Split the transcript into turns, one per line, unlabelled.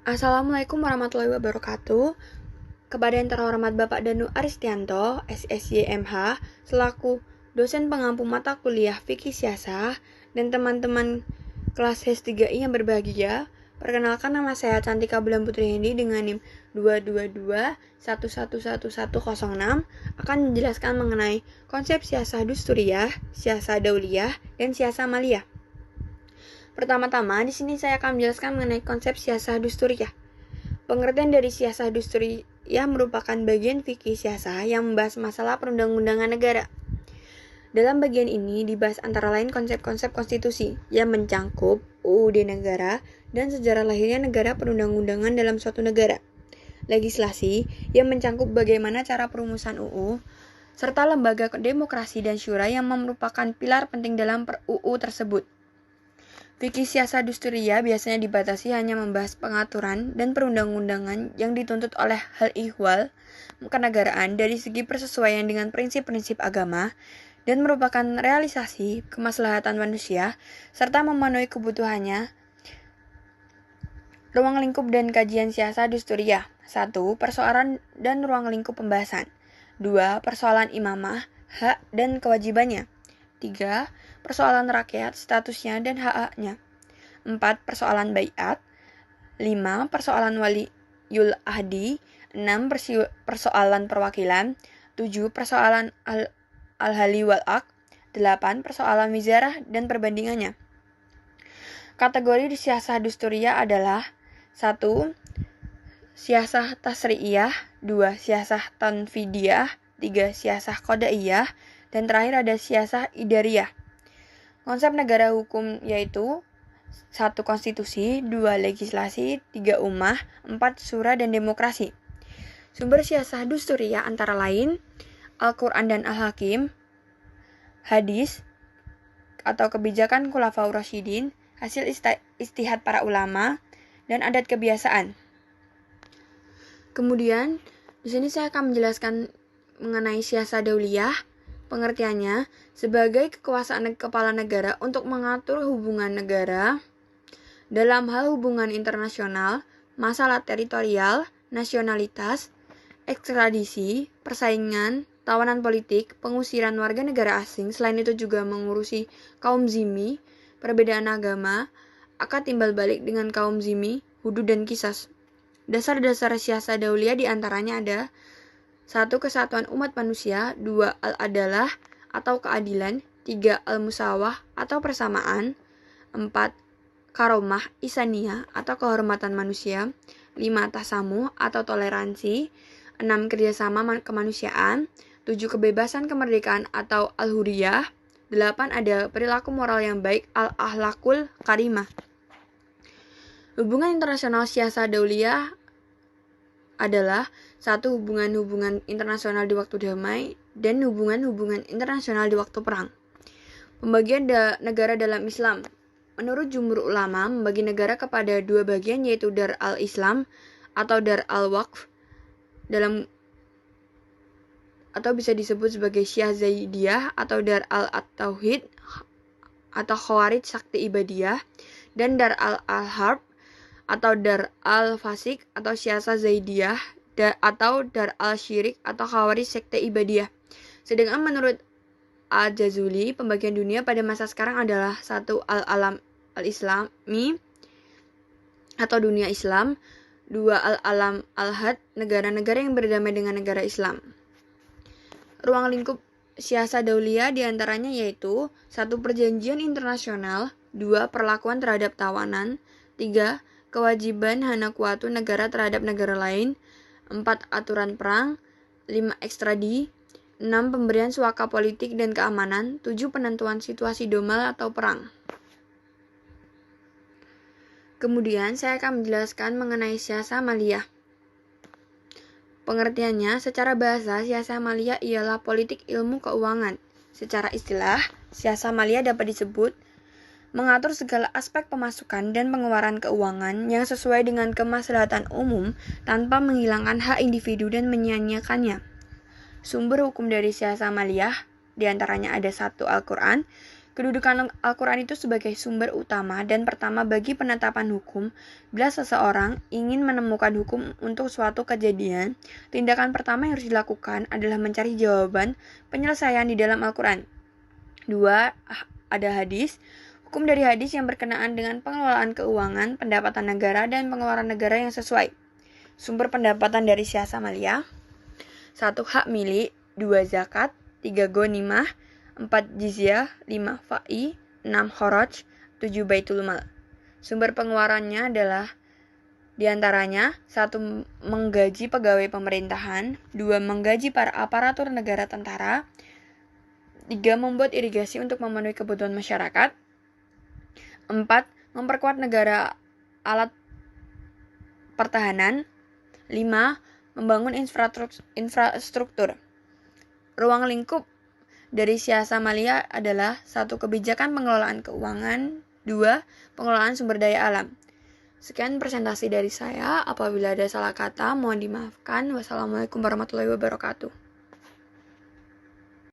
Assalamualaikum warahmatullahi wabarakatuh. Kepada yang terhormat Bapak Danu Aristianto, SSYMH, selaku dosen pengampu mata kuliah Fikih Siasah dan teman-teman kelas HES3I yang berbahagia, perkenalkan nama saya Cantika Bulan Putri Hendi dengan NIM 222111106 akan menjelaskan mengenai konsep siasah dusturiyah, siasah dauliyah, dan siasah maliyah. Pertama-tama, di sini saya akan menjelaskan mengenai konsep siasah dusturiyah. Pengertian dari siasah dusturiyah merupakan bagian fikih siasah yang membahas masalah perundang-undangan negara. Dalam bagian ini dibahas antara lain konsep-konsep konstitusi yang mencangkup UUD negara dan sejarah lahirnya negara perundang-undangan dalam suatu negara. Legislasi yang mencangkup bagaimana cara perumusan UU, serta lembaga demokrasi dan syura yang merupakan pilar penting dalam UU tersebut. Fikih siasah dusturiyah biasanya dibatasi hanya membahas pengaturan dan perundang-undangan yang dituntut oleh hal ihwal kenegaraan dari segi persesuaian dengan prinsip-prinsip agama dan merupakan realisasi kemaslahatan manusia serta memenuhi kebutuhannya. Ruang lingkup dan kajian siasah dusturiyah. 1. Persoalan dan ruang lingkup pembahasan. 2. Persoalan imamah, hak dan kewajibannya. 3. Persoalan rakyat, statusnya dan hak-haknya. 4. Persoalan baiat. 5. Persoalan waliyul ahdi. 6. Persoalan perwakilan. 7. Persoalan al-hali wal-aq. 8. Persoalan wizarah dan perbandingannya. Kategori di siasah dusturiyah adalah 1. Siasah tasri'iyah. 2. Siasah tanfidiyah. 3. Siasah qadaiyah. Dan terakhir ada siasah idariyah. Konsep negara hukum yaitu 1. Konstitusi, 2. Legislasi, 3. Ummah, 4. Syura dan demokrasi. Sumber siasah dusturiyah antara lain Al-Quran dan Al-Hakim, hadis atau kebijakan Khulafaur Rasyidin, hasil ijtihad para ulama, dan adat kebiasaan. Kemudian, di sini saya akan menjelaskan mengenai siasah dauliyah. Pengertiannya, sebagai kekuasaan kepala negara untuk mengatur hubungan negara dalam hal hubungan internasional, masalah teritorial, nasionalitas, ekstradisi, persaingan, tawanan politik, pengusiran warga negara asing, selain itu juga mengurusi kaum zimmi, perbedaan agama, akad timbal balik dengan kaum zimmi, hudud dan qisas. Dasar-dasar siasah dauliyah diantaranya ada 1. Kesatuan umat manusia. 2. Al-adalah atau keadilan. 3. Al-musawah atau persamaan. 4. Karomah isaniyah atau kehormatan manusia. 5. Tasamuh atau toleransi. 6. Kerjasama kemanusiaan. 7. Kebebasan kemerdekaan atau al-huriyah. 8. Ada perilaku moral yang baik, al-ahlakul karimah. Hubungan internasional siasah dauliyah adalah 1. Hubungan-hubungan internasional di waktu damai dan hubungan-hubungan internasional di waktu perang. Pembagian negara dalam Islam. Menurut jumhur ulama, membagi negara kepada 2 bagian yaitu Dar al-Islam atau Dar al-Waqf atau bisa disebut sebagai Syiah Zaidiyah atau Dar al-Tauhid atau Khawarij Sakti Ibadiyah, dan Dar al-Harb atau Dar al-Fasik atau Siasah Zaidiyah atau Dar al-Syirik atau Khawarij Sekte Ibadiyah. Sedangkan menurut Al-Jazuli, pembagian dunia pada masa sekarang adalah 1. Al-alam al-Islami atau dunia Islam. 2. Al-alam al-had, negara-negara yang berdamai dengan negara Islam. Ruang lingkup siasah dauliyah diantaranya yaitu 1. Perjanjian internasional. 2. Perlakuan terhadap tawanan. 3. Kewajiban hanakuatu negara terhadap negara lain. 4. Aturan perang. 5. Ekstradi. 6. Pemberian suaka politik dan keamanan. 7. Penentuan situasi domal atau perang. Kemudian saya akan menjelaskan mengenai siasah maliyah. Pengertiannya, secara bahasa, siasah maliyah ialah politik ilmu keuangan. Secara istilah, siasah maliyah dapat disebut mengatur segala aspek pemasukan dan pengeluaran keuangan yang sesuai dengan kemaslahatan umum tanpa menghilangkan hak individu dan menyia-nyiakannya. Sumber hukum dari siasah maliyah diantaranya ada 1. Al-Quran, Kedudukan Al-Quran itu sebagai sumber utama dan pertama bagi penetapan hukum. Bila seseorang ingin menemukan hukum untuk suatu kejadian, tindakan pertama yang harus dilakukan adalah mencari jawaban penyelesaian di dalam Al-Quran. 2. Ada hadis. Hukum dari hadis yang berkenaan dengan pengelolaan keuangan, pendapatan negara, dan pengeluaran negara yang sesuai. Sumber pendapatan dari Syah Samaliyah. 1. Hak milik. 2. Zakat. 3. Ghanimah. 4. Jizyah. 5. Fa'i. 6. Kharaj. 7. Baitul Mal. Sumber pengeluarannya adalah diantaranya 1. Menggaji pegawai pemerintahan. 2. Menggaji para aparatur negara tentara. 3. Membuat irigasi untuk memenuhi kebutuhan masyarakat. 4. Memperkuat negara alat pertahanan. 5. Membangun infrastruktur. Ruang lingkup dari Syah Samaliyah adalah 1. Kebijakan pengelolaan keuangan. 2. Pengelolaan sumber daya alam. Sekian presentasi dari saya. Apabila ada salah kata, mohon dimaafkan. Wassalamualaikum warahmatullahi wabarakatuh.